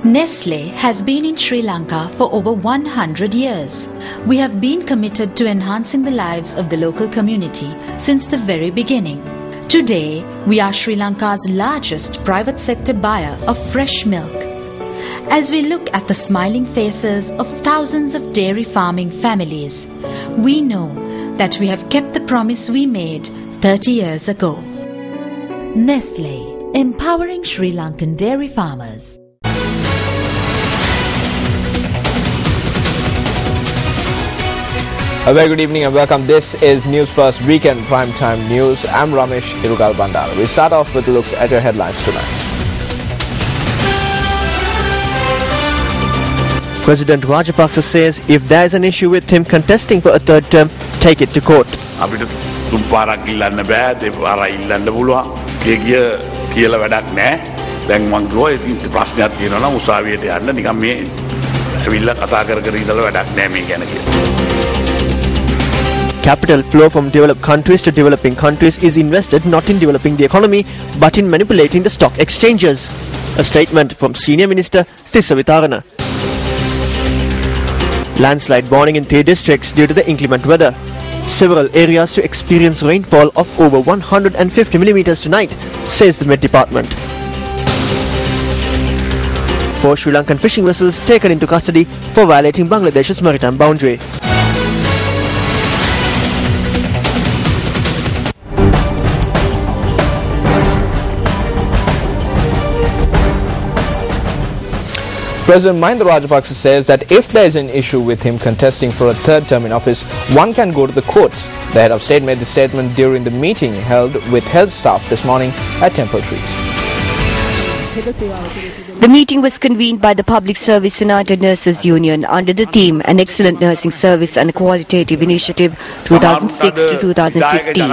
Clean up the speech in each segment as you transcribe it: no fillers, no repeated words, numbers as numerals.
Nestle has been in Sri Lanka for over 100 years. We have been committed to enhancing the lives of the local community since the very beginning. Today, we are Sri Lanka's largest private sector buyer of fresh milk. As we look at the smiling faces of thousands of dairy farming families, we know that we have kept the promise we made 30 years ago. Nestle, empowering Sri Lankan dairy farmers. A very good evening and welcome. This is News First Weekend Primetime News. I'm Ramesh Irugal Bandara. We start off with a look at your headlines tonight. President Rajapaksa says if there is an issue with him contesting for a third term, take it to court. Capital flow from developed countries to developing countries is invested not in developing the economy but in manipulating the stock exchanges. A statement from Senior Minister Tissa Vitarana. Landslide warning in 3 districts due to the inclement weather. Several areas to experience rainfall of over 150 millimeters tonight, says the Met Department. 4 Sri Lankan fishing vessels taken into custody for violating Bangladesh's maritime boundary. President Mahinda Rajapaksa says that if there is an issue with him contesting for a third term in office, one can go to the courts. The head of state made the statement during the meeting held with health staff this morning at Temple Trees. The meeting was convened by the Public Service United Nurses Union under the theme An Excellent Nursing Service and a Qualitative Initiative 2006 to 2015.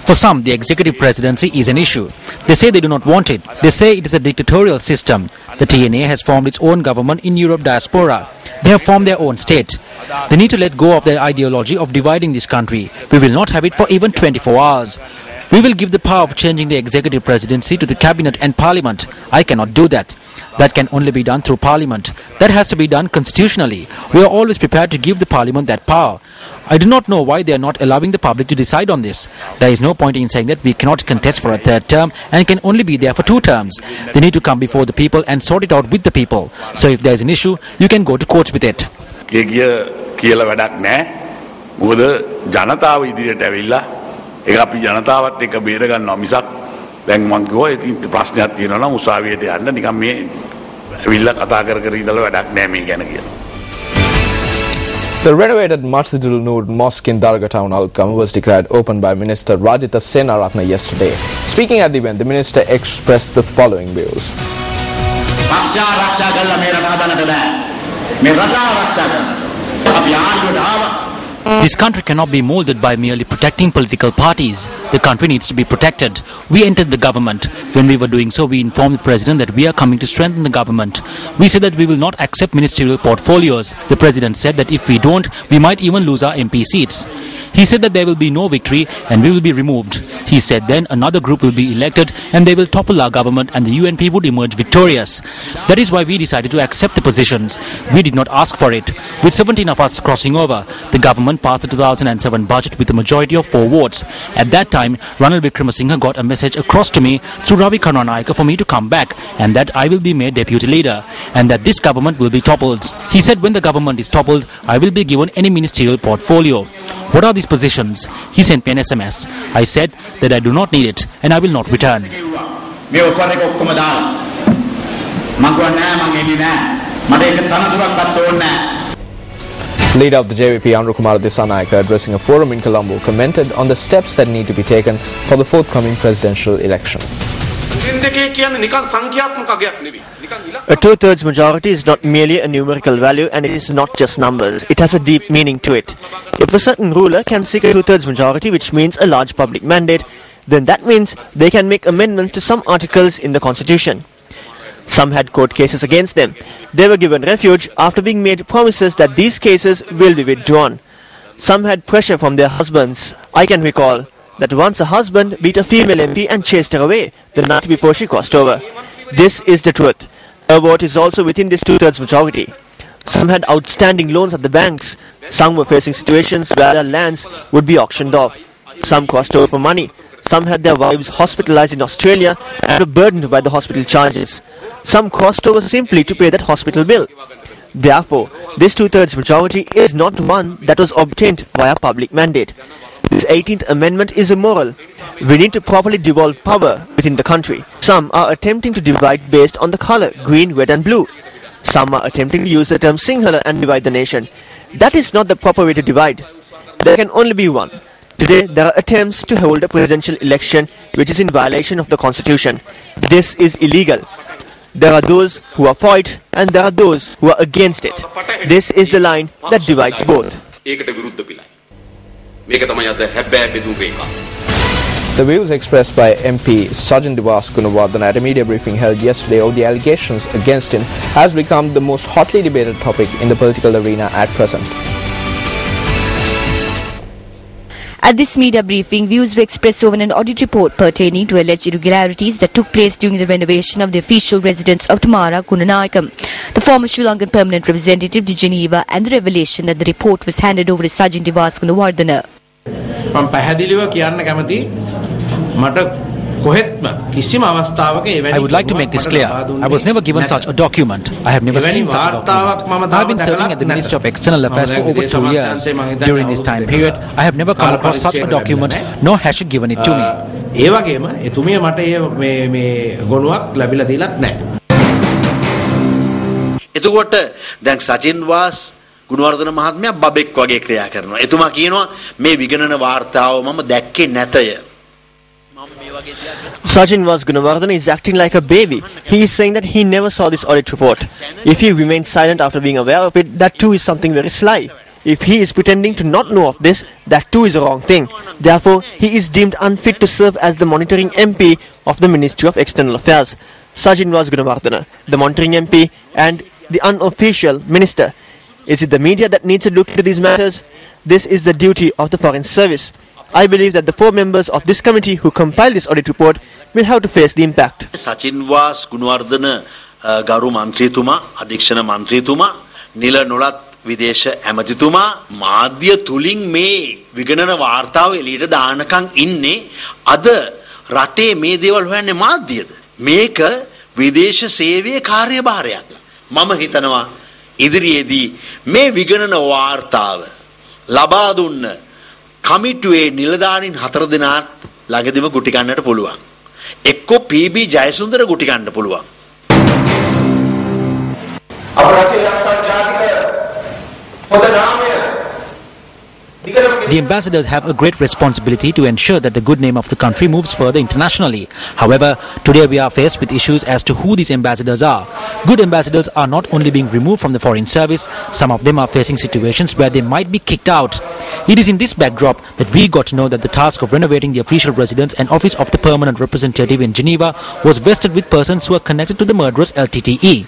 For some, the executive presidency is an issue. They say they do not want it. They say it is a dictatorial system. The TNA has formed its own government in Europe diaspora. They have formed their own state. They need to let go of their ideology of dividing this country. We will not have it for even 24 hours. We will give the power of changing the executive presidency to the cabinet and parliament. I cannot do that. That can only be done through parliament. That has to be done constitutionally. We are always prepared to give the parliament that power. I do not know why they are not allowing the public to decide on this. There is no point in saying that we cannot contest for a third term and can only be there for 2 terms. They need to come before the people and sort it out with the people. So if there is an issue, you can go to court with it. The renovated Masjidul Noor Mosque in Dargah Town, Alkam, was declared open by Minister Rajita Senaratne yesterday. Speaking at the event, the minister expressed the following views. This country cannot be molded by merely protecting political parties. The country needs to be protected. We entered the government. When we were doing so, we informed the president that we are coming to strengthen the government. We said that we will not accept ministerial portfolios. The president said that if we don't, we might even lose our MP seats. He said that there will be no victory and we will be removed. He said then another group will be elected and they will topple our government and the UNP would emerge victorious. That is why we decided to accept the positions. We did not ask for it. With 17 of us crossing over, the government passed the 2007 budget with a majority of 4 votes. At that time, Ranil Wickremesinghe got a message across to me through Ravi Karunanayake for me to come back and that I will be made deputy leader and that this government will be toppled. He said when the government is toppled, I will be given any ministerial portfolio. What are these positions? He sent me an SMS. I said that I do not need it and I will not return. Leader of the JVP, Anrukumar Dissanayake, addressing a forum in Colombo, commented on the steps that need to be taken for the forthcoming presidential election. A 2/3 majority is not merely a numerical value and it is not just numbers. It has a deep meaning to it. If a certain ruler can seek a 2/3 majority, which means a large public mandate, then that means they can make amendments to some articles in the constitution. Some had court cases against them. They were given refuge after being made promises that these cases will be withdrawn. Some had pressure from their husbands. I can recall that once a husband beat a female MP and chased her away the night before she crossed over. This is the truth. Her vote is also within this two-thirds majority. Some had outstanding loans at the banks. Some were facing situations where their lands would be auctioned off. Some crossed over for money. Some had their wives hospitalized in Australia and were burdened by the hospital charges. Some crossed over simply to pay that hospital bill. Therefore, this two-thirds majority is not one that was obtained via public mandate. This 18th Amendment is immoral. We need to properly devolve power within the country. Some are attempting to divide based on the color, green, red and blue. Some are attempting to use the term Sinhala and divide the nation. That is not the proper way to divide. There can only be one. Today, there are attempts to hold a presidential election which is in violation of the constitution. This is illegal. There are those who are for it and there are those who are against it. This is the line that divides both. The views expressed by MP Sajjan Divas Gunawardena at a media briefing held yesterday of the allegations against him has become the most hotly debated topic in the political arena at present. At this media briefing, views were expressed over an audit report pertaining to alleged irregularities that took place during the renovation of the official residence of Tamara Gunanayakam, the former Sri Lankan permanent representative to Geneva, and the revelation that the report was handed over to Sajjan Divas Gunawardena. I would like to make this clear. I was never given such a document. I have never seen such a document. I have been serving at the Ministry of External Affairs for over 2 years. During this time period, I have never come across such a document, nor has she given it to me. Gunawardena මහත්මයා බබෙක් වගේ ක්‍රියා කරනවා. එතුමා කියනවා මේ විගණන වාර්තාව මම දැක්කේ නැතය. Sajjan Gunawardena is acting like a baby. He is saying that he never saw this audit report. If he remains silent after being aware of it, that too is something very sly. If he is pretending to not know of this, that too is a wrong thing. Therefore, he is deemed unfit to serve as the monitoring MP of the Ministry of External Affairs. Sajjan Gunawardena, the monitoring MP and the unofficial minister. Is it the media that needs to look into these matters? This is the duty of the Foreign Service. I believe that the 4 members of this committee who compiled this audit report will have to face the impact. Sajjan Gunawardena ගරු මන්ත්‍රීතුමා, අධීක්ෂණ මන්ත්‍රීතුමා, නිල නොලත් විදේශ ඇමතිතුමා මාධ්‍ය තුලින් මේ විගණන වාර්තාව එළියට දානකම් ඉන්නේ. අද රටේ මේ දේවල් හොයන්නේ මාධ්‍යද? මේක විදේශ සේවයේ කාර්යභාරයක්. මම හිතනවා ඉදිරියේදී මේ විගණන වාර්තාව ලබා දුන්න කමිටුවේ නිලධාරීන් 4 දෙනාත් ළඟදිම ගුටි කන්නට පුළුවන්. එක්ක පී.බී. ජයසුන්දර ගුටි කන්න පුළුවන්. The ambassadors have a great responsibility to ensure that the good name of the country moves further internationally. However, today we are faced with issues as to who these ambassadors are. Good ambassadors are not only being removed from the foreign service, some of them are facing situations where they might be kicked out. It is in this backdrop that we got to know that the task of renovating the official residence and office of the permanent representative in Geneva was vested with persons who are connected to the murderous LTTE.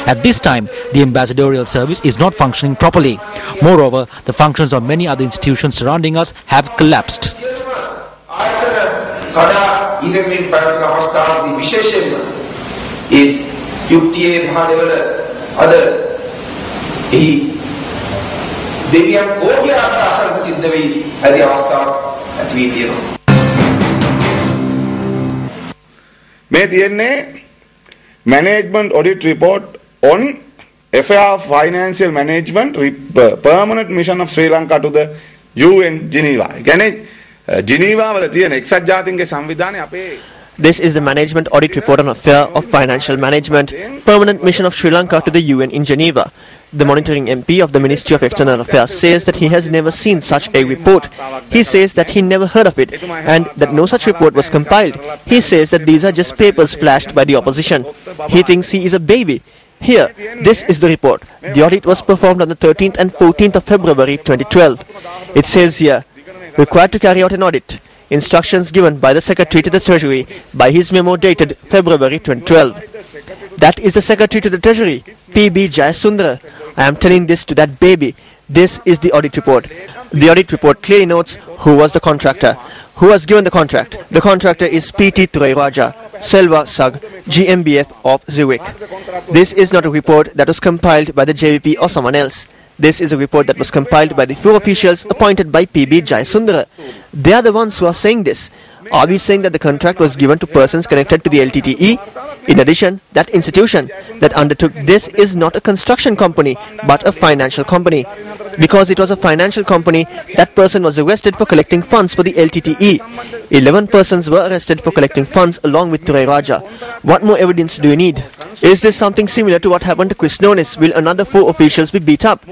At this time, the ambassadorial service is not functioning properly. Moreover, the functions of many other institutions surrounding us have collapsed. Management audit report on FAR financial management permanent mission of Sri Lanka to the UN Geneva. Geneva වල තියෙන එක්සත් ජාතීන්ගේ සංවිධානය අපේ. This is the management audit report on affair of financial management, permanent mission of Sri Lanka to the UN in Geneva. The monitoring MP of the Ministry of External Affairs says that he has never seen such a report. He says that he never heard of it and that no such report was compiled. He says that these are just papers flashed by the opposition. He thinks he is a baby. Here, this is the report. The audit was performed on the 13th and 14th of February 2012. It says here, required to carry out an audit. Instructions given by the Secretary to the Treasury by his memo dated February 2012. That is the Secretary to the Treasury, P.B. Jayasundara. I am telling this to that baby. This is the audit report. The audit report clearly notes who was the contractor, who was given the contract. The contractor is PT Raja, Selva Sag, GmbF of Zurich. This is not a report that was compiled by the JVP or someone else. This is a report that was compiled by the 4 officials appointed by PB Jayasundara. They are the ones who are saying this. Are we saying that the contract was given to persons connected to the LTTE? In addition, that institution that undertook this is not a construction company but a financial company. Because it was a financial company, that person was arrested for collecting funds for the LTTE. 11 persons were arrested for collecting funds along with Ture Raja. What more evidence do you need? Is this something similar to what happened to Krishnonis? Will another 4 officials be beat up?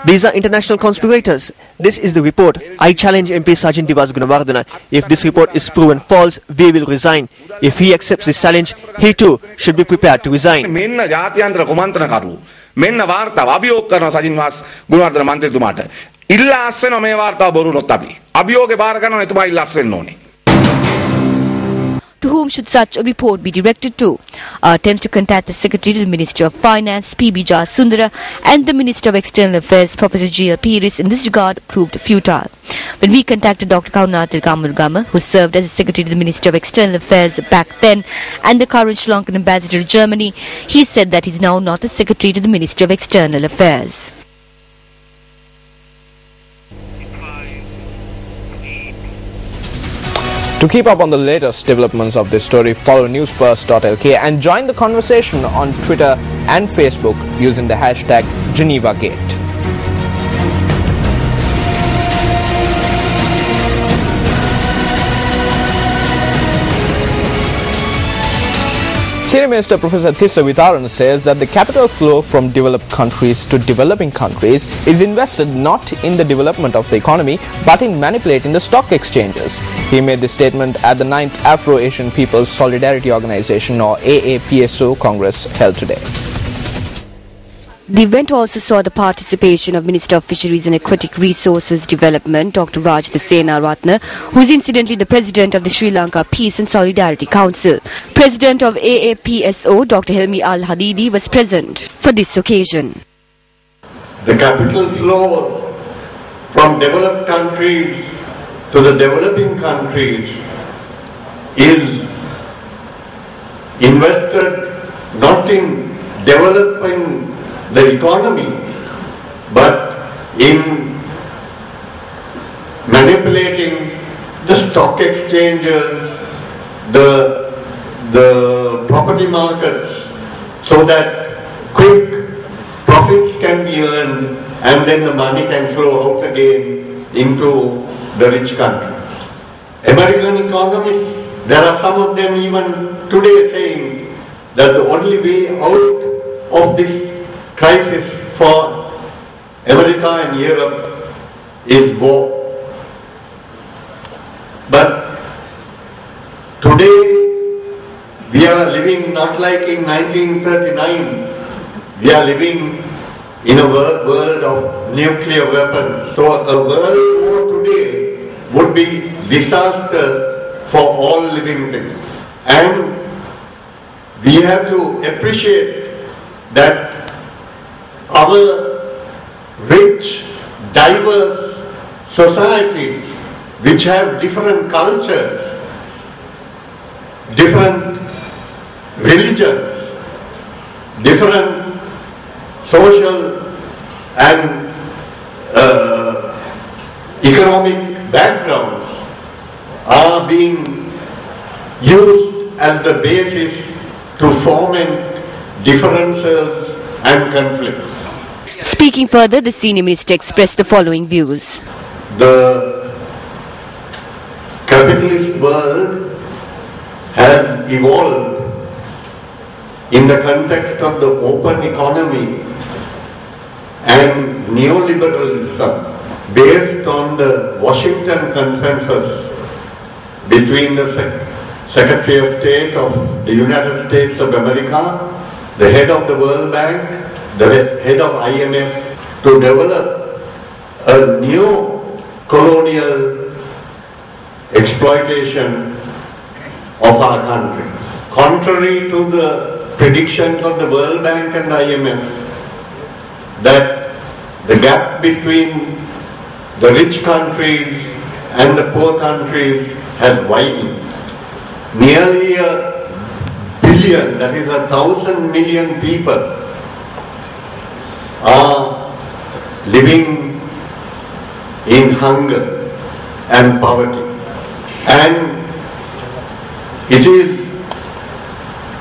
These are international conspirators. This is the report. I challenge MP Sajin Divas Gunawardena. If this report is proven false, we will resign. If he accepts this challenge, he too should be prepared to resign. මෙන්න ජාත්‍යන්තර කුමන්ත්‍රණකරු මෙන්න වාර්තාව අභියෝග කරන සජින් වාස් ගුණවර්ධන මන්ත්‍රීතුමාට ඉල්ලාස් වෙනවා මේ වාර්තාව බොරුනොත් අපි අභියෝගේ බාර ගන්නවා එතුමා ඉල්ලාස් වෙන්න ඕනේ. To whom should such a report be directed to? Our attempts to contact the Secretary to the Ministry of Finance, PB Jayasundara, and the Minister of External Affairs, Professor G.L. Piris, in this regard proved futile. When we contacted Dr. Karunathil Kamurgama, who served as the Secretary to the Ministry of External Affairs back then, and the current Sri Lankan Ambassador to Germany, he said that he is now not a Secretary to the Ministry of External Affairs. To keep up on the latest developments of this story, follow Newsfirst.lk and join the conversation on Twitter and Facebook using the hashtag GenevaGate. Senior Minister Professor Tissa Vitarana says that the capital flow from developed countries to developing countries is invested not in the development of the economy but in manipulating the stock exchanges. He made this statement at the 9th Afro-Asian People's Solidarity Organization or AAPSO Congress held today. The event also saw the participation of Minister of Fisheries and Aquatic Resources Development, Dr. Rajitha Senaratne, who is incidentally the President of the Sri Lanka Peace and Solidarity Council. President of AAPSO, Dr. Helmi Al-Hadidi, was present for this occasion. The capital flow from developed countries to the developing countries is invested not in developing the economy, but in manipulating the stock exchanges, the property markets, so that quick profits can be earned and then the money can flow out again into the rich countries. American economists, there are some of them even today saying that the only way out of this crisis for America and Europe is war. But today we are living not like in 1939. We are living in a world of nuclear weapons. So a world war today would be disaster for all living things. And we have to appreciate that our rich, diverse societies which have different cultures, different religions, different social and economic backgrounds are being used as the basis to foment differences and conflicts. Speaking further, the senior minister expressed the following views. The capitalist world has evolved in the context of the open economy and neoliberalism based on the Washington Consensus between the Secretary of State of the United States of America, the head of the World Bank, the head of IMF, to develop a new colonial exploitation of our countries. Contrary to the predictions of the World Bank and the IMF, that the gap between the rich countries and the poor countries has widened. Nearly 1 billion, that is 1,000 million people, are living in hunger and poverty. And it is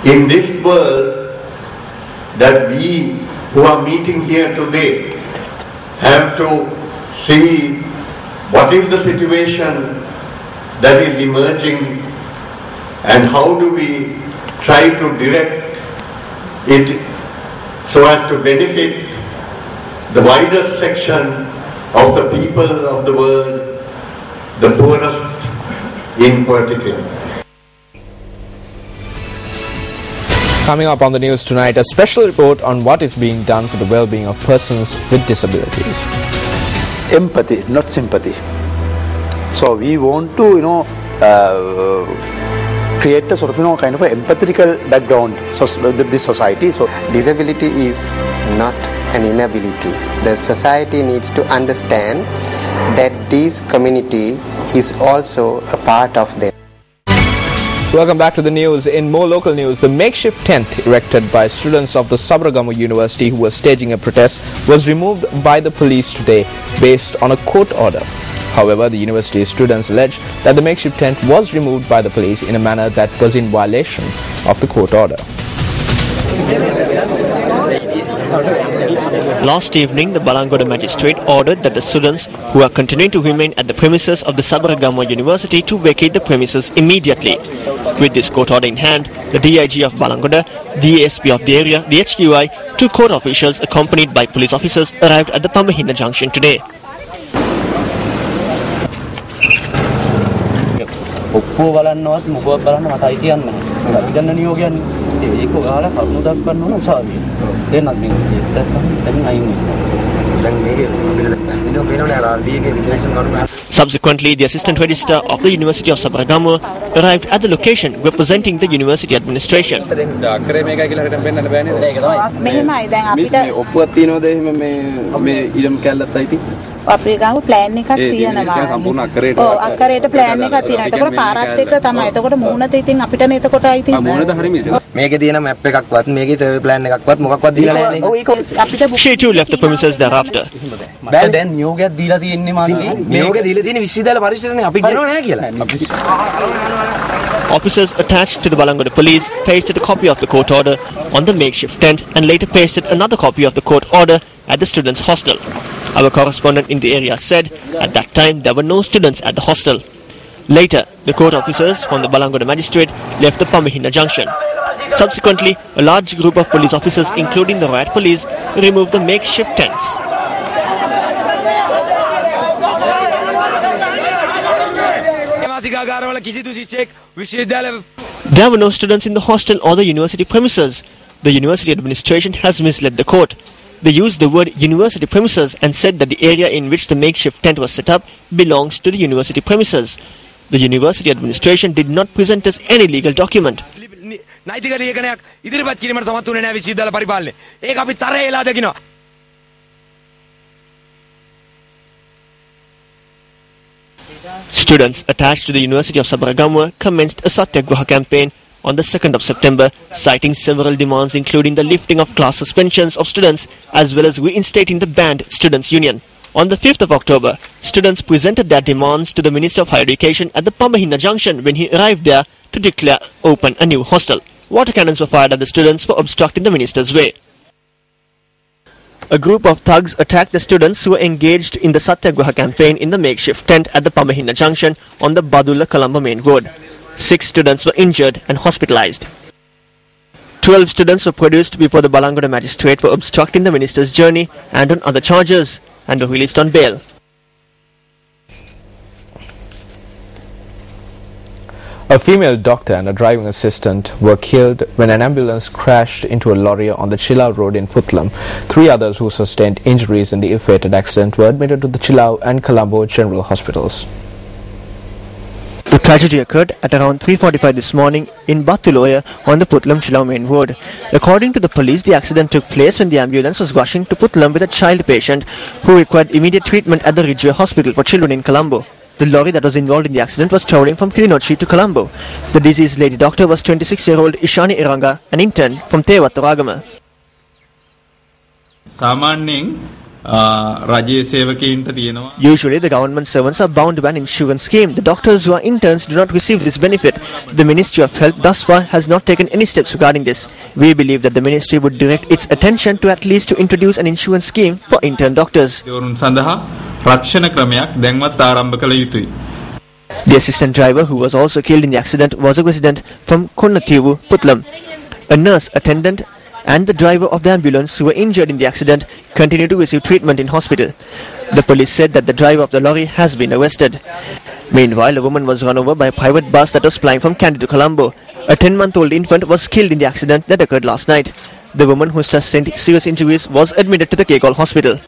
in this world that we who are meeting here today have to see what is the situation that is emerging and how do we try to direct it so as to benefit the widest section of the people of the world, the poorest in particular. Coming up on the news tonight, a special report on what is being done for the well-being of persons with disabilities. Empathy, not sympathy. So we want to, create a sort of, kind of an empathetical background with this society. So disability is not an inability. The society needs to understand that this community is also a part of them. Welcome back to the news. In more local news, the makeshift tent erected by students of the Sabaragamu University who were staging a protest was removed by the police today based on a court order. However, the university students allege that the makeshift tent was removed by the police in a manner that was in violation of the court order. Last evening, the Balangoda magistrate ordered that the students who are continuing to remain at the premises of the Sabaragamu University to vacate the premises immediately. With this court order in hand, the DIG of Balangoda, the ASP of the area, the HQI, 2 court officials accompanied by police officers arrived at the Pambahina junction today. Subsequently, the assistant registrar of the University of Sabaragamu arrived at the location representing the university administration. අපේ plan එකක් තියෙනවා. ඔව් අක්කරේට plan එකක් තියෙනවා. එතකොට පාරත් එක්ක තමයි. එතකොට මූණත ඉතින් අපිටනේ එතකොට අයිති. මූණත හරියම ඉතින්. මේකේ තියෙන මැප් එකක්වත් මේකේ සර්වර් ප්ලෑන් එකක්වත් මොකක්වත් දීලා නැහැ නේ. ඔව් ඒක අපිට She too left the premises thereafter. බෑ දැන් නියෝගයක් දීලා තියෙන්නේ මාන්නේ. නියෝගය දීලා තියෙන්නේ විශ්වවිද්‍යාල පරිසරනේ අපි කියනවා නෑ කියලා. Officers attached to the Balangoda police pasted a copy of the court order on the makeshift tent and later pasted another copy of the court order at the students' hostel. Our correspondent in the area said at that time there were no students at the hostel. Later, the court officers from the Balangoda magistrate left the Pambahina junction. Subsequently, a large group of police officers, including the riot police, removed the makeshift tents. There were no students in the hostel or the university premises. The university administration has misled the court. They used the word university premises and said that the area in which the makeshift tent was set up belongs to the university premises. The university administration did not present us any legal document. Students attached to the University of Sabaragamu commenced a Satyagraha campaign on the 2nd of September, citing several demands including the lifting of class suspensions of students as well as reinstating the banned Students' Union. On the 5th of October, students presented their demands to the Minister of Higher Education at the Pambahina junction when he arrived there to declare open a new hostel. Water cannons were fired at the students for obstructing the minister's way. A group of thugs attacked the students who were engaged in the Satyagraha campaign in the makeshift tent at the Pambahina junction on the Badulla-Colombo main road. 6 students were injured and hospitalized. 12 students were produced before the Balangoda magistrate for obstructing the minister's journey and on other charges and were released on bail. A female doctor and a driving assistant were killed when an ambulance crashed into a lorry on the Chilau road in Putlam. 3 others who sustained injuries in the ill-fated accident were admitted to the Chilau and Colombo General Hospitals. The tragedy occurred at around 3:45 this morning in Batuloya on the Putlam-Chilau main road. According to the police, the accident took place when the ambulance was rushing to Putlam with a child patient who required immediate treatment at the Ridgeway Hospital for Children in Colombo. The lorry that was involved in the accident was travelling from Kilinochi to Colombo. The deceased lady doctor was 26-year-old Ishani Iranga, an intern from Tewattu Ragama. Usually, the government servants are bound by an insurance scheme. The doctors who are interns do not receive this benefit. The Ministry of Health thus far has not taken any steps regarding this. We believe that the ministry would direct its attention to at least to introduce an insurance scheme for intern doctors. The assistant driver who was also killed in the accident was a resident from Konnathivu, Putlam. A nurse, attendant and the driver of the ambulance who were injured in the accident continue to receive treatment in hospital. The police said that the driver of the lorry has been arrested. Meanwhile, a woman was run over by a private bus that was flying from Kandy to Colombo. A 10-month-old infant was killed in the accident that occurred last night. The woman who sustained serious injuries was admitted to the Kekol hospital.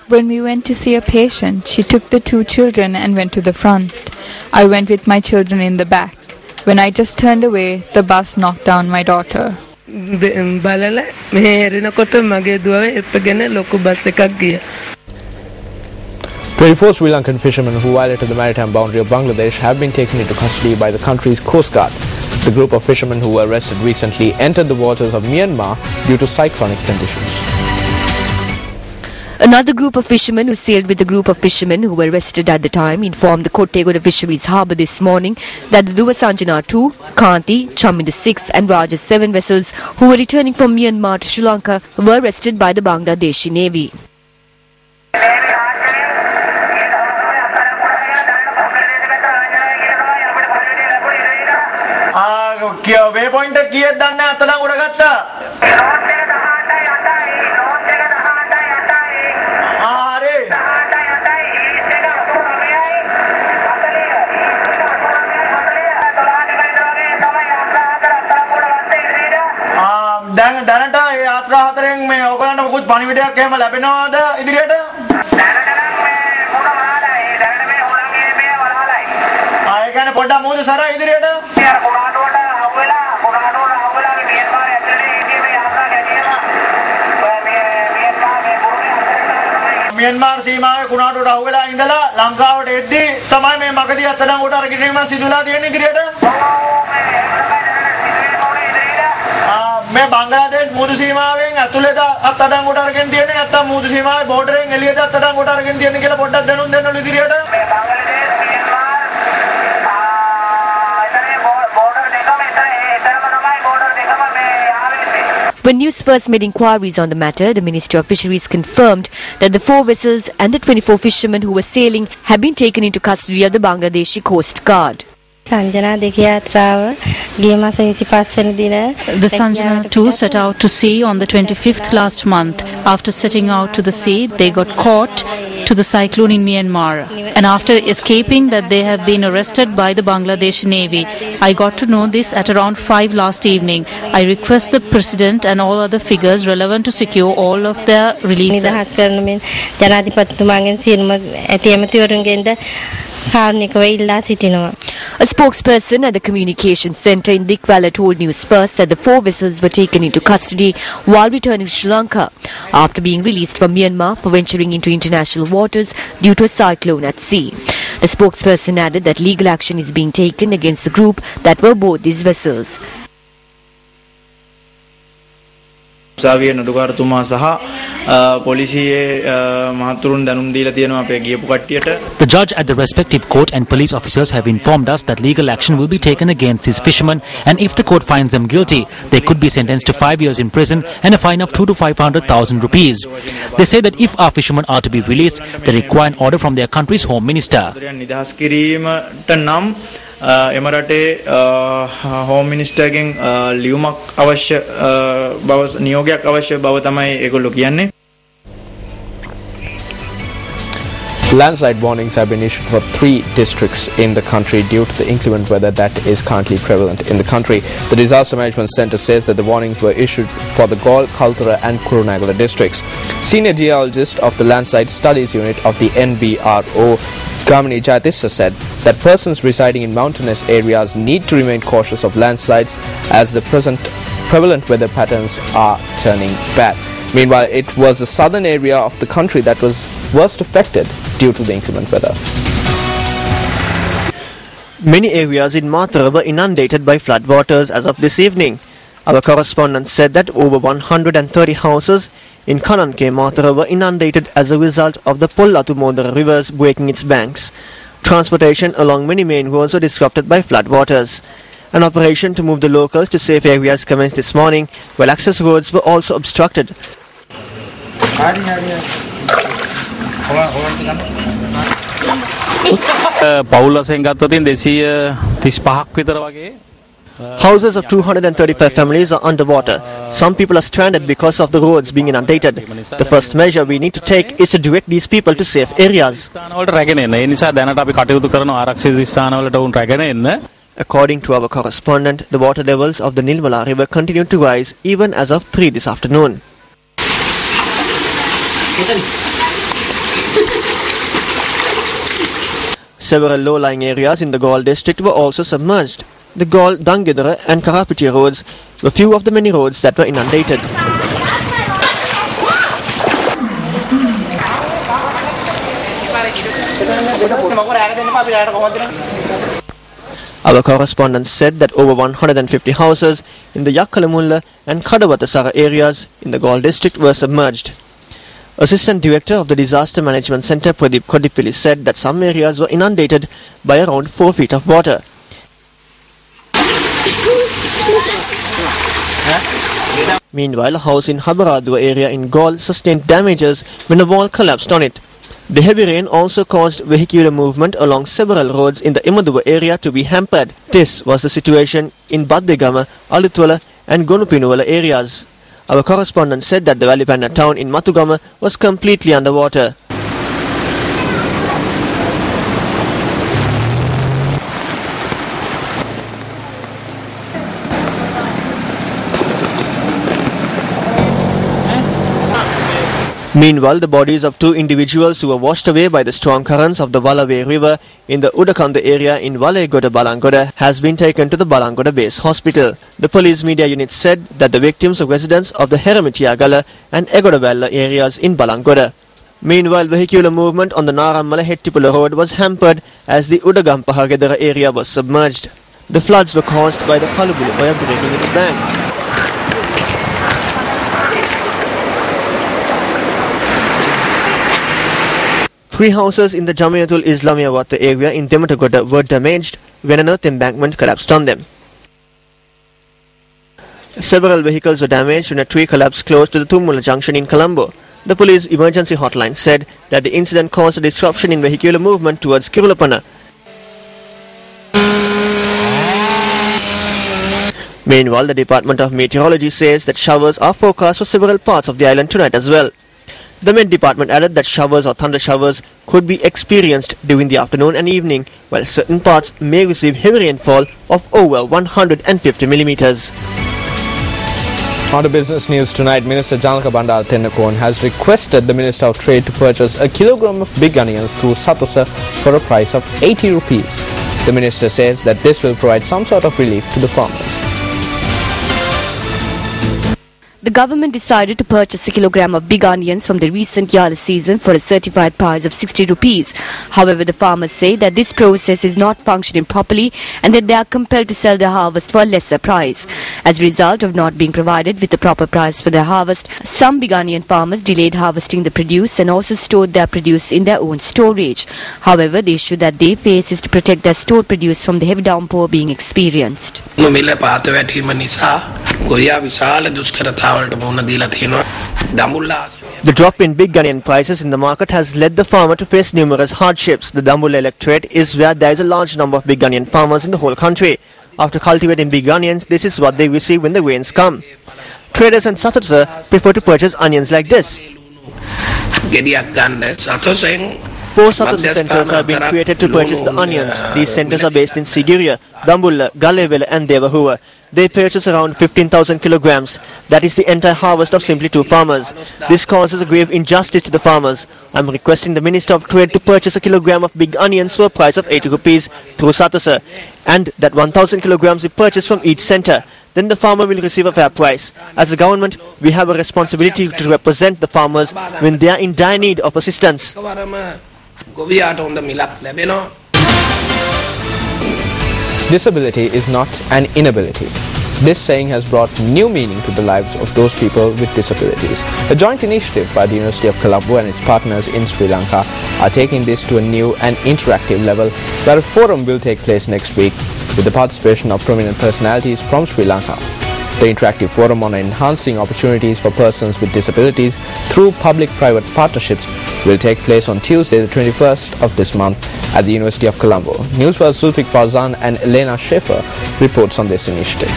When we went to see a patient, she took the two children and went to the front. I went with my children in the back. When I just turned away, the bus knocked down my daughter. 24 Sri Lankan fishermen who violated the maritime boundary of Bangladesh have been taken into custody by the country's Coast Guard. The group of fishermen who were arrested recently entered the waters of Myanmar due to cyclonic conditions. Another group of fishermen who sailed with the group of fishermen who were arrested at the time informed the Kottegoda Fisheries Harbour this morning that the Duva Sanjana 2, Kanti, Chaminda 6 and Raja 7 vessels who were returning from Myanmar to Sri Lanka were arrested by the Bangladeshi Navy. දැනට යාත්‍රා හතරෙන් මේ ඔයගොල්ලන්ට මොකුත් පණිවිඩයක් එහෙම ලැබෙනවද ඉදිරියට? ඒ කියන්නේ පොඩ්ඩක් මූද සරා ඉදිරියට. මියන්මාර් සීමාවේ කුණාටුවට අහුවෙලා ඉඳලා ලංකාවට එද්දී තමයි මේ මගදී අත්අඩංගුවට අරගෙන ඉන්න සිදුලා තියෙන්නේ ඉදිරියට. මේ බංග්ලාදේශ මුදු සීමාවෙන් ඇතුළේද අත්අඩංගුවට අරගෙන තියෙන්නේ නැත්නම් මුදු සීමාවේ බෝඩරෙන් එළියද අත්අඩංගුවට අරගෙන තියෙන්නේ කියලා පොඩ්ඩක් දැනුම් දෙන්නලු ඉදිරියට. මේ බංග්ලාදේශ මියන්මාර් එතනේ බෝඩර් දෙකම එතනම තමයි බෝඩර් දෙකම මේ ආවෙන්නේ. When Newsfirst made inquiries on the matter, the Ministry of Fisheries confirmed that the 4 vessels and the 24 fishermen who were sailing have been taken into custody of the Bangladeshi Coast Guard. The Sanjana 2 set out to sea on the 25th last month. After setting out to the sea, they got caught to the cyclone in Myanmar. And after escaping that, they have been arrested by the Bangladesh Navy. I got to know this at around 5 last evening. I request the President and all other figures relevant to secure all of their releases. A spokesperson at the communications centre in Dikwala told Newsfirst that the 4 vessels were taken into custody while returning to Sri Lanka after being released from Myanmar for venturing into international waters due to a cyclone at sea. The spokesperson added that legal action is being taken against the group that were aboard these vessels. උසාවියේ නඩුකාරතුමා සහ පොලිසියේ මහතුරුන් දැනුම් දීලා තියෙනවා අපේ ගියපු කට්ටියට. The judge at the respective court and police officers have informed us that legal action will be taken against these fishermen, and if the court finds them guilty, they could be sentenced to 5 years in prison and a fine of 2 to 500,000 rupees. They say that if our fishermen are to be released, they require an order from their country's home minister. නිදහස් කිරීමට නම් එම රටේ home මිනිස්ටර්ගෙන් ලියුමක් අවශ්‍ය බව නියෝගයක් අවශ්‍ය බව තමයි ඒගොල්ලෝ කියන්නේ. Landslide warnings have been issued for 3 districts in the country due to the inclement weather that is currently prevalent in the country. The Disaster Management Centre says that the warnings were issued for the Galle, Kaltara and Kurunegala districts. Senior geologist of the Landslide Studies Unit of the NBRO, Gamini Jayatissa, said that persons residing in mountainous areas need to remain cautious of landslides as the present prevalent weather patterns are turning bad. Meanwhile, it was the southern area of the country that was worst affected due to the inclement weather. Many areas in Mathura were inundated by floodwaters as of this evening. Our correspondent said that over 130 houses in Kananke, Mathura were inundated as a result of the Pollathu-Modara rivers breaking its banks. Transportation along many main roads were disrupted by floodwaters. An operation to move the locals to safe areas commenced this morning, while access roads were also obstructed. Houses of 235 families are underwater. Some people are stranded because of the roads being inundated. The first measure we need to take is to direct these people to safe areas. According to our correspondent, the water levels of the Nilmala river continue to rise even as of 3 this afternoon. Several low-lying areas in the Galle district were also submerged. The Galle, Dangidara and Karapiti roads were few of the many roads that were inundated. Our correspondent said that over 150 houses in the Yakkalamulla and Kadavatasara areas in the Galle district were submerged. Assistant Director of the Disaster Management Centre Pradeep Kodipilli said that some areas were inundated by around 4 feet of water. Meanwhile, a house in Habaradua area in Galle sustained damages when a wall collapsed on it. The heavy rain also caused vehicular movement along several roads in the Imaduwa area to be hampered. This was the situation in Baddegama, Alutwala and Gonupinuwala areas. Our correspondent said that the Valipanda town in Matugama was completely underwater. Meanwhile, the bodies of 2 individuals who were washed away by the strong currents of the Valave river in the Udakanda area in Valegoda, Balangoda has been taken to the Balangoda base hospital. The police media unit said that the victims are residents of the Heramitiagala and Egodavalla areas in Balangoda. Meanwhile, vehicular movement on the Narammala Hettipula road was hampered as the Udagampahagedara area was submerged. The floods were caused by the Kalubulu breaking its banks. Three houses in the Jamiatul Islamiyah Wata area in Dematagoda were damaged when an earth embankment collapsed on them. Several vehicles were damaged when a tree collapsed close to the Tumula junction in Colombo. The police emergency hotline said that the incident caused a disruption in vehicular movement towards Kirulapana. Meanwhile, the Department of Meteorology says that showers are forecast for several parts of the island tonight as well. The Met Department added that showers or thunder showers could be experienced during the afternoon and evening, while certain parts may receive heavy rainfall of over 150 millimeters. On to business news tonight, Minister Janaka Bandar Tennakon has requested the Minister of Trade to purchase a kilogram of big onions through Satosa for a price of 80 rupees. The Minister says that this will provide some sort of relief to the farmers. The government decided to purchase a kilogram of big onions from the recent Yala season for a certified price of 60 rupees. However, the farmers say that this process is not functioning properly and that they are compelled to sell their harvest for a lesser price. As a result of not being provided with the proper price for their harvest, some big onion farmers delayed harvesting the produce and also stored their produce in their own storage. However, the issue that they face is to protect their stored produce from the heavy downpour being experienced. The drop in big onion prices in the market has led the farmer to face numerous hardships. The Dambulla electorate is where there is a large number of big onion farmers in the whole country. After cultivating big onions, this is what they receive when the rains come. Traders and Satasa prefer to purchase onions like this. 4 Satasa centres are being created to purchase the onions. These centres are based in Sigiriya, Dambulla, Galevela and Devahuva. They purchase around 15,000 kilograms. That is the entire harvest of simply 2 farmers. This causes a grave injustice to the farmers. I am requesting the Minister of Trade to purchase a kilogram of big onions for a price of 80 rupees through Satasa, and that 1,000 kilograms be purchased from each centre. Then the farmer will receive a fair price. As a government, we have a responsibility to represent the farmers when they are in dire need of assistance. Disability is not an inability. This saying has brought new meaning to the lives of those people with disabilities. A joint initiative by the University of Colombo and its partners in Sri Lanka are taking this to a new and interactive level, where a forum will take place next week with the participation of prominent personalities from Sri Lanka. The interactive forum on enhancing opportunities for persons with disabilities through public-private partnerships will take place on Tuesday, the 21st of this month at the University of Colombo. Newsfirst Zulfik Farzan and Elena Schaefer reports on this initiative.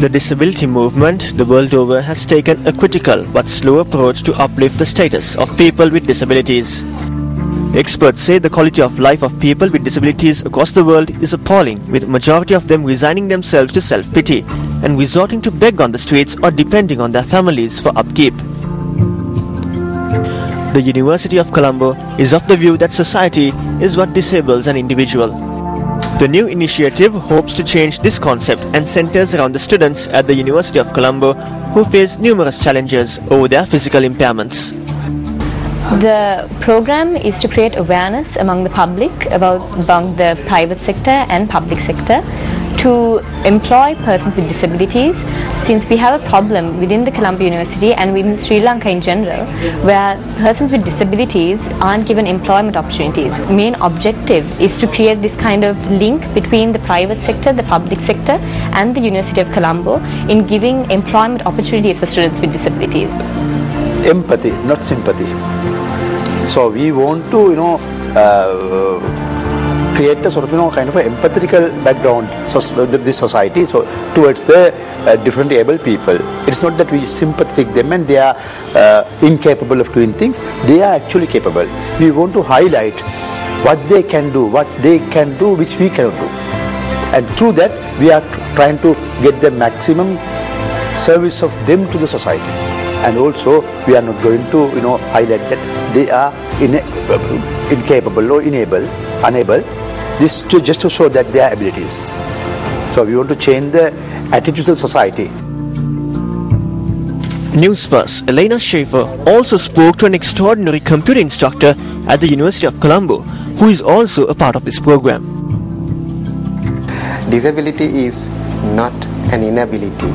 The disability movement the world over has taken a critical but slow approach to uplift the status of people with disabilities. Experts say the quality of life of people with disabilities across the world is appalling, with a majority of them resigning themselves to self-pity and resorting to beg on the streets or depending on their families for upkeep. The University of Colombo is of the view that society is what disables an individual. The new initiative hopes to change this concept and centers around the students at the University of Colombo who face numerous challenges over their physical impairments. The program is to create awareness among the public among the private sector and public sector to employ persons with disabilities, since we have a problem within the Colombo University and within Sri Lanka in general where persons with disabilities aren't given employment opportunities. The main objective is to create this kind of link between the private sector, the public sector and the University of Colombo in giving employment opportunities for students with disabilities. Empathy, not sympathy. So we want to, create a sort of, kind of an empathetical background this society towards the differently able people. It's not that we sympathetic them and they are incapable of doing things. They are actually capable. We want to highlight what they can do which we cannot do. And through that we are trying to get the maximum service of them to the society. And also we are not going to highlight that they are incapable or unable, this just to show that their abilities. So we want to change the attitude of society. Newsfirst Elena Schaefer also spoke to an extraordinary computer instructor at the University of Colombo who is also a part of this program. Disability is not an inability.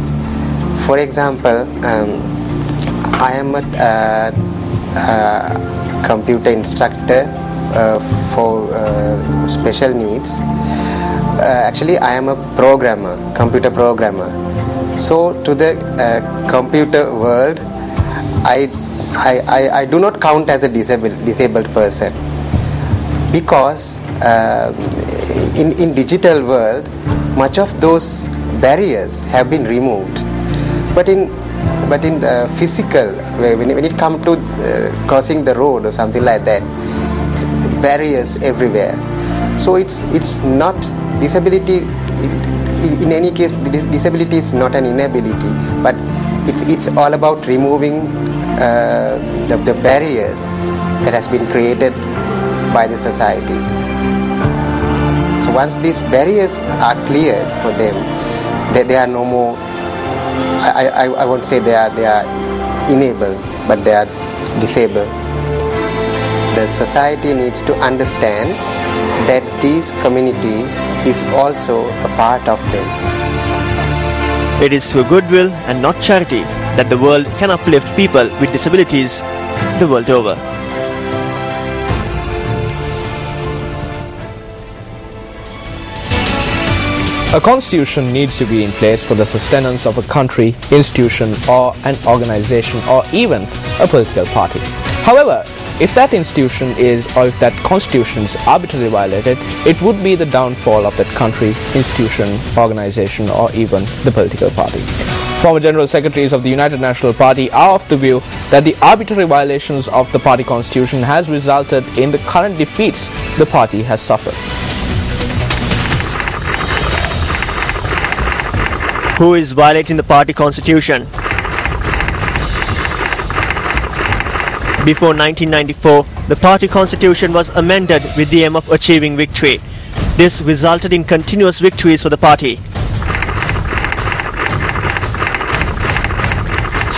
For example, I am a computer instructor for special needs. Actually, I am a computer programmer. So to the computer world, I do not count as a disabled person, because in digital world, much of those barriers have been removed. But in the physical, when it comes to crossing the road or something like that, barriers everywhere. So it's not disability. In any case, disability is not an inability, but it's all about removing the barriers that has been created by the society. So once these barriers are cleared for them, they are no more. I won't say they are enabled, but they are disabled. The society needs to understand that this community is also a part of them. It is through goodwill and not charity that the world can uplift people with disabilities the world over. A constitution needs to be in place for the sustenance of a country, institution or an organization or even a political party. However, if that institution or if that constitution is arbitrarily violated, it would be the downfall of that country, institution, organization or even the political party. Former General Secretaries of the United National Party are of the view that the arbitrary violations of the party constitution has resulted in the current defeats the party has suffered. Who is violating the party constitution? Before 1994, the party constitution was amended with the aim of achieving victory. This resulted in continuous victories for the party.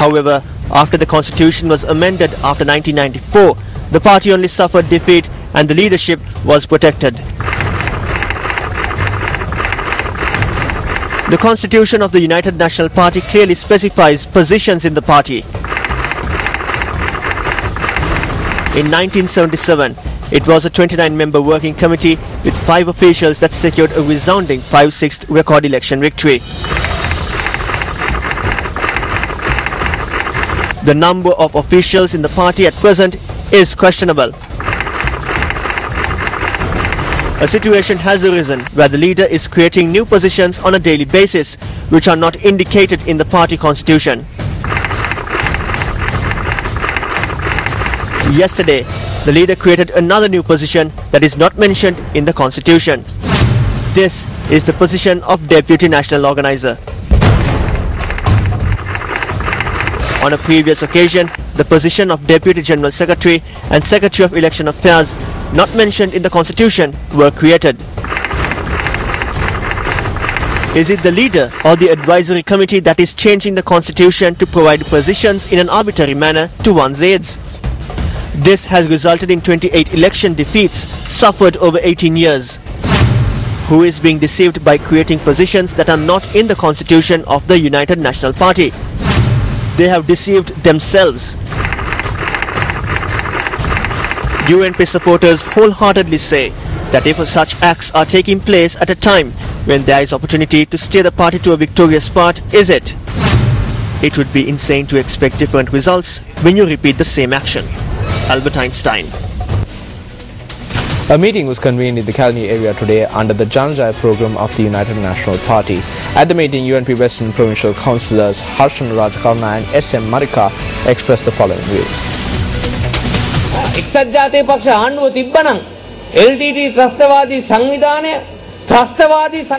However, after the constitution was amended after 1994, the party only suffered defeat and the leadership was protected. The constitution of the United National Party clearly specifies positions in the party. In 1977, it was a 29-member working committee with 5 officials that secured a resounding 5/6 record election victory. The number of officials in the party at present is questionable. A situation has arisen where the leader is creating new positions on a daily basis which are not indicated in the party constitution. Yesterday, the leader created another new position that is not mentioned in the constitution. This is the position of Deputy National Organizer. On a previous occasion, the position of Deputy General Secretary and Secretary of Election Affairs, not mentioned in the constitution, were created. Is it the leader or the advisory committee that is changing the constitution to provide positions in an arbitrary manner to one's aides? This has resulted in 28 election defeats suffered over 18 years. Who is being deceived by creating positions that are not in the constitution of the United National Party? They have deceived themselves. UNP supporters wholeheartedly say that if such acts are taking place at a time when there is opportunity to steer the party to a victorious path, is it? It would be insane to expect different results when you repeat the same action. Albert Einstein. A meeting was convened in the Kalani area today under the Janjai program of the United National Party. At the meeting, UNP Western Provincial Councillors Harshan Rajakarna and SM Marika expressed the following views.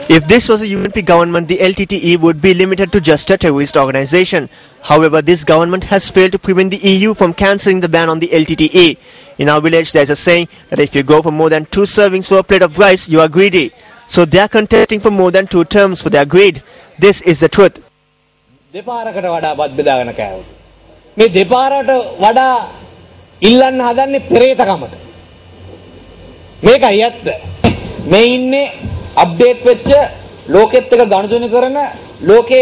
If this was a UNP government, the LTTE would be limited to just a terrorist organization. However, this government has failed to prevent the EU from cancelling the ban on the LTTE. In our village, there is a saying that if you go for more than 2 servings for a plate of rice, you are greedy. So they are contesting for more than 2 terms for their greed. This is the truth. Update වෙච්ච ලෝකෙත් එක ගනුදෙනු කරන ලෝකේ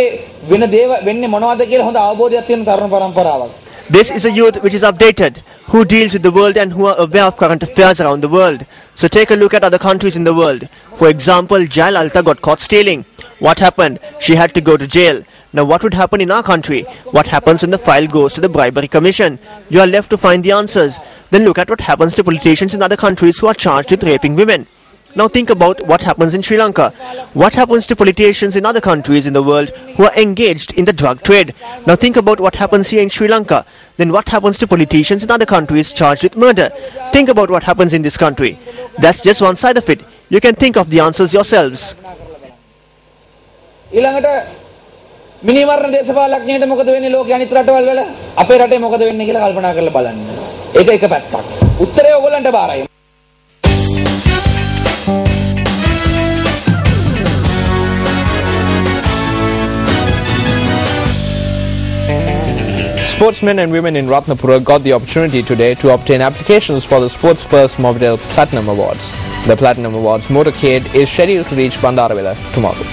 වෙන දේව වෙන්නේ මොනවද කියලා හොඳ අවබෝධයක් තියෙන තරුණ පරම්පරාවක්. This is a youth which is updated, who deals with the world and who are aware of current affairs around the world. So take a look at other countries in the world. For example, Jayalalitha got caught stealing. What happened? She had to go to jail. Now what would happen in our country? What happens when the file goes to the bribery commission? You are left to find the answers. Then look at what happens to politicians in other countries who are charged with raping women. Now think about what happens in Sri Lanka. What happens to politicians in other countries in the world who are engaged in the drug trade? Now think about what happens here in Sri Lanka. Then what happens to politicians in other countries charged with murder? Think about what happens in this country. That's just one side of it. You can think of the answers yourselves. මිනිමරණ දේශපාලඥයට මොකද වෙන්නේ ලෝකේ අනිත් රටවල් වල අපේ රටේ මොකද වෙන්නේ කියලා කල්පනා කරලා බලන්න. ඒක එක පැත්තක්. උත්තරේ ඔයගොල්ලන්ට බාරයි. Sportsmen and women in Ratnapura got the opportunity today to obtain applications for the Sports First Movidel Platinum Awards. The Platinum Awards motorcade is scheduled to reach Bandaravilla tomorrow.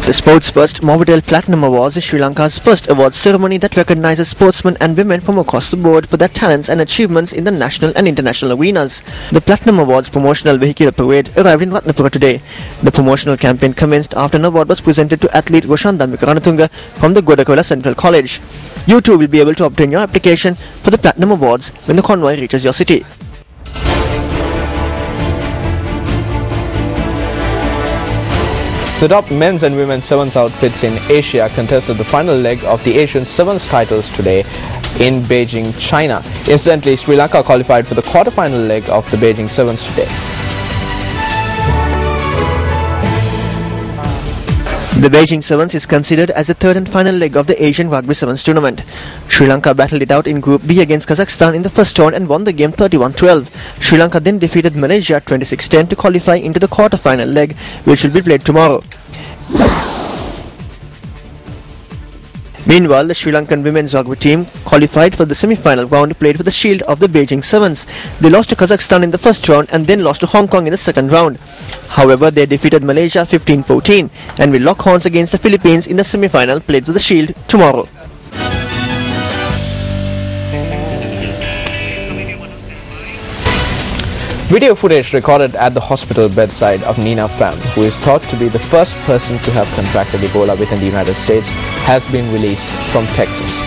The Sports First Movidel Platinum Awards is Sri Lanka's first awards ceremony that recognizes sportsmen and women from across the board for their talents and achievements in the national and international arenas. The Platinum Awards promotional vehicular parade arrived in Ratnapura today. The promotional campaign commenced after an award was presented to athlete Roshanda Mikaranatunga from the Godakola Central College. You too will be able to obtain your application for the Platinum Awards when the convoy reaches your city. The top men's and women's sevens outfits in Asia contested the final leg of the Asian Sevens titles today in Beijing, China. Incidentally, Sri Lanka qualified for the quarter-final leg of the Beijing Sevens today. The Beijing Sevens is considered as the third and final leg of the Asian Rugby Sevens tournament. Sri Lanka battled it out in Group B against Kazakhstan in the first round and won the game 31-12. Sri Lanka then defeated Malaysia 26-10 to qualify into the quarter-final leg, which will be played tomorrow. Meanwhile, the Sri Lankan women's rugby team qualified for the semi-final round, played for the shield of the Beijing Sevens. They lost to Kazakhstan in the first round and then lost to Hong Kong in the second round. However, they defeated Malaysia 15-14 and will lock horns against the Philippines in the semi-final, played for the shield tomorrow. Video footage recorded at the hospital bedside of Nina Pham, who is thought to be the first person to have contracted Ebola within the United States, has been released from Texas.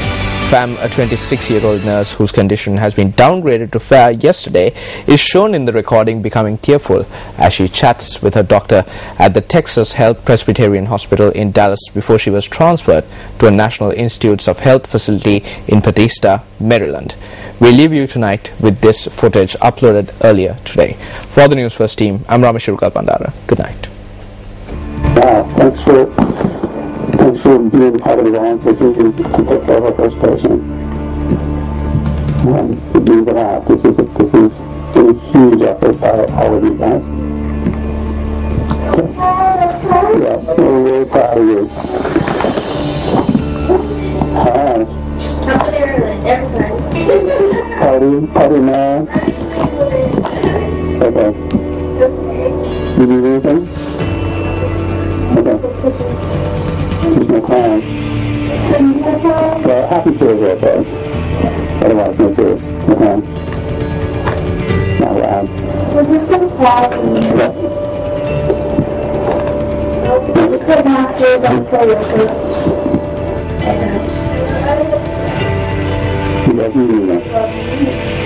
Pham, a 26-year-old nurse whose condition has been downgraded to fair yesterday, is shown in the recording becoming tearful as she chats with her doctor at the Texas Health Presbyterian Hospital in Dallas before she was transferred to a National Institutes of Health facility in Bethesda, Maryland. We leave you tonight with this footage uploaded earlier today. For the Newsfirst team, I'm Ramesh Pandara. Good night. Thanks for being part of the volunteer team to take care of our first patient. Believe it or not, this is a huge effort by all of you guys. Yeah, we're really proud of you. Alright. Party man. Okay. You need anything? Okay. There's no crying. Well, happy tears are okay. Otherwise, no tears. No crying. It's not loud. You love you,